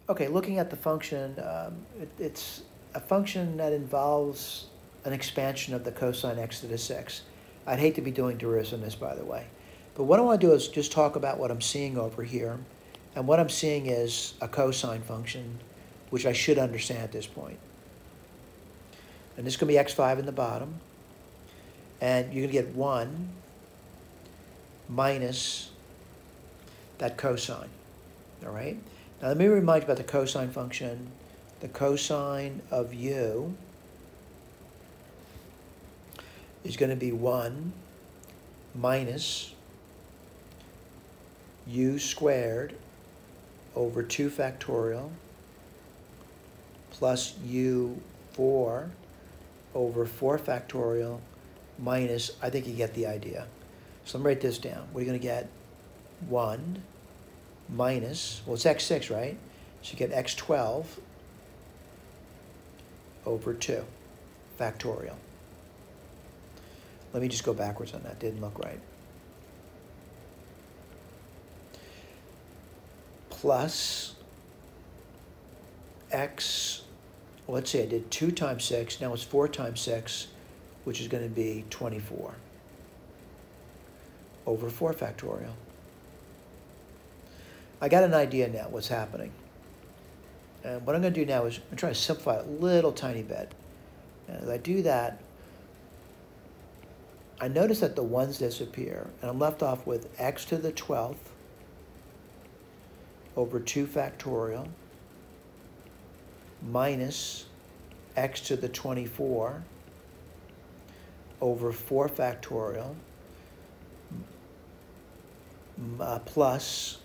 Okay, looking at the function, it's a function that involves an expansion of the cosine x to the 6. I'd hate to be doing derivatives on this, by the way. But what I want to do is just talk about what I'm seeing over here. And what I'm seeing is a cosine function, which I should understand at this point. And this is going to be x5 in the bottom. And you're going to get 1 minus that cosine, all right? Now let me remind you about the cosine function. The cosine of u is going to be 1 minus u squared over 2 factorial plus u4 over 4 factorial minus, I think you get the idea. So let me write this down. We're going to get 1 minus, well, it's x6, right? So you get x12 over 2 factorial. Let me just go backwards on that. Didn't look right. Plus x, well, let's say I did 2 times 6. Now it's 4 times 6, which is going to be 24 over 4 factorial. I got an idea now what's happening. And what I'm going to do now is I'm trying to simplify it a little tiny bit. And as I do that, I notice that the 1's disappear, and I'm left off with x to the 12th over 2 factorial minus x to the 24 over 4 factorial plus,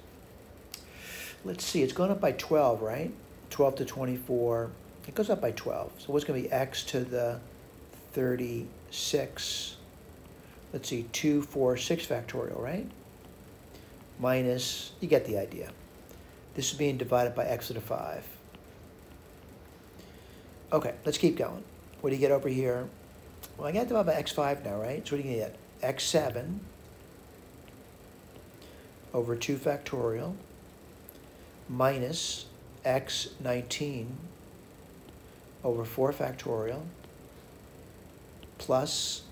let's see, it's going up by 12, right? 12 to 24, it goes up by 12. So what's going to be x to the 36, let's see, 2, 4, 6 factorial, right? Minus, you get the idea. This is being divided by x to the 5. Okay, let's keep going. What do you get over here? Well, I got to divide by x5 now, right? So what do you get? x7 over 2 factorial minus x19 over 4 factorial plus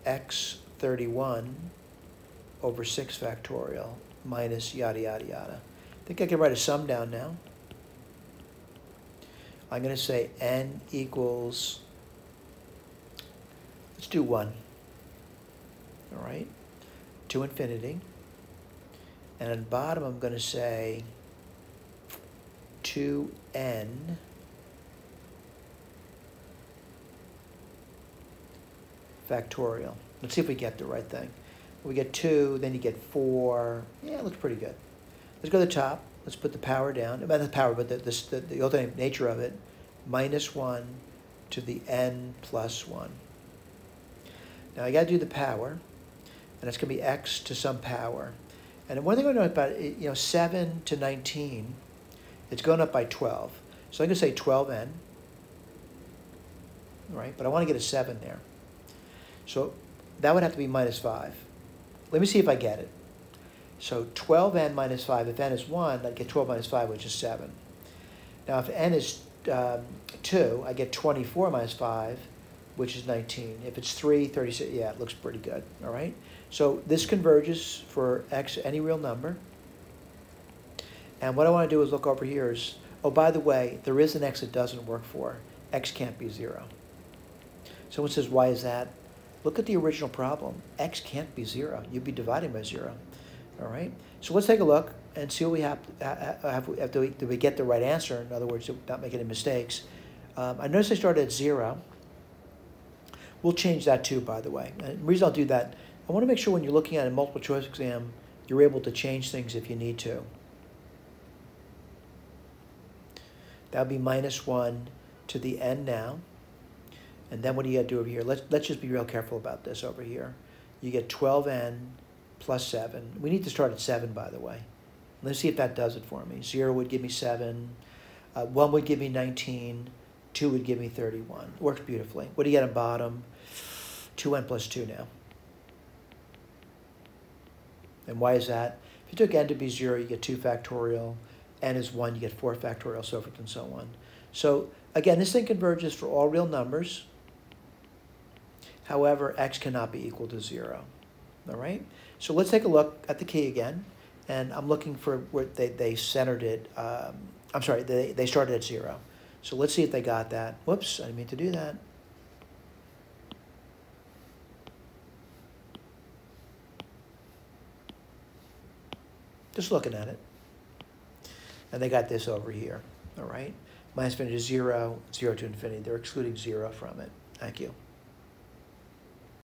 x31 over 6 factorial minus yada, yada, yada. I think I can write a sum down now. I'm going to say n equals, let's do 1, all right, to infinity. And at the bottom, I'm going to say 2n factorial. Let's see if we get the right thing. We get 2, then you get 4. Yeah, it looks pretty good. Let's go to the top. Let's put the power down. Not the power, but the alternate nature of it. Minus 1 to the n plus 1. Now I got to do the power, and it's going to be x to some power. And one thing I know about it, 7 to 19, it's going up by 12. So I'm going to say 12n, right? But I want to get a 7 there. So that would have to be minus 5. Let me see if I get it. So 12n minus 5, if n is 1, I get 12 minus 5, which is 7. Now if n is 2, I get 24 minus 5, which is 19. If it's 3, 36, yeah, it looks pretty good, all right? So this converges for x, any real number. And what I want to do is look over here is, oh, by the way, there is an x it doesn't work for. X can't be 0. Someone says, why is that? Look at the original problem. X can't be 0. You'd be dividing by 0. All right? So let's take a look and see what we have. Do we get the right answer? In other words, not make any mistakes. I noticed I started at 0. We'll change that too, by the way. And the reason I'll do that, I want to make sure when you're looking at a multiple choice exam, you're able to change things if you need to. That would be minus 1 to the n now. And then what do you got to do over here? Let's just be real careful about this over here. You get 12n plus 7. We need to start at 7, by the way. Let's see if that does it for me. 0 would give me 7. 1 would give me 19. 2 would give me 31. Works beautifully. What do you get on bottom? 2n plus 2 now. And why is that? If you took n to be 0, you get 2 factorial n is 1, you get 4 factorial, so forth and so on. So again, this thing converges for all real numbers. However, x cannot be equal to 0. All right? So let's take a look at the key again. And I'm looking for where they centered it. I'm sorry, they started at 0. So let's see if they got that. Whoops, I didn't mean to do that. Just looking at it. And they got this over here, all right? Minus infinity to 0, 0 to infinity. They're excluding 0 from it. Thank you.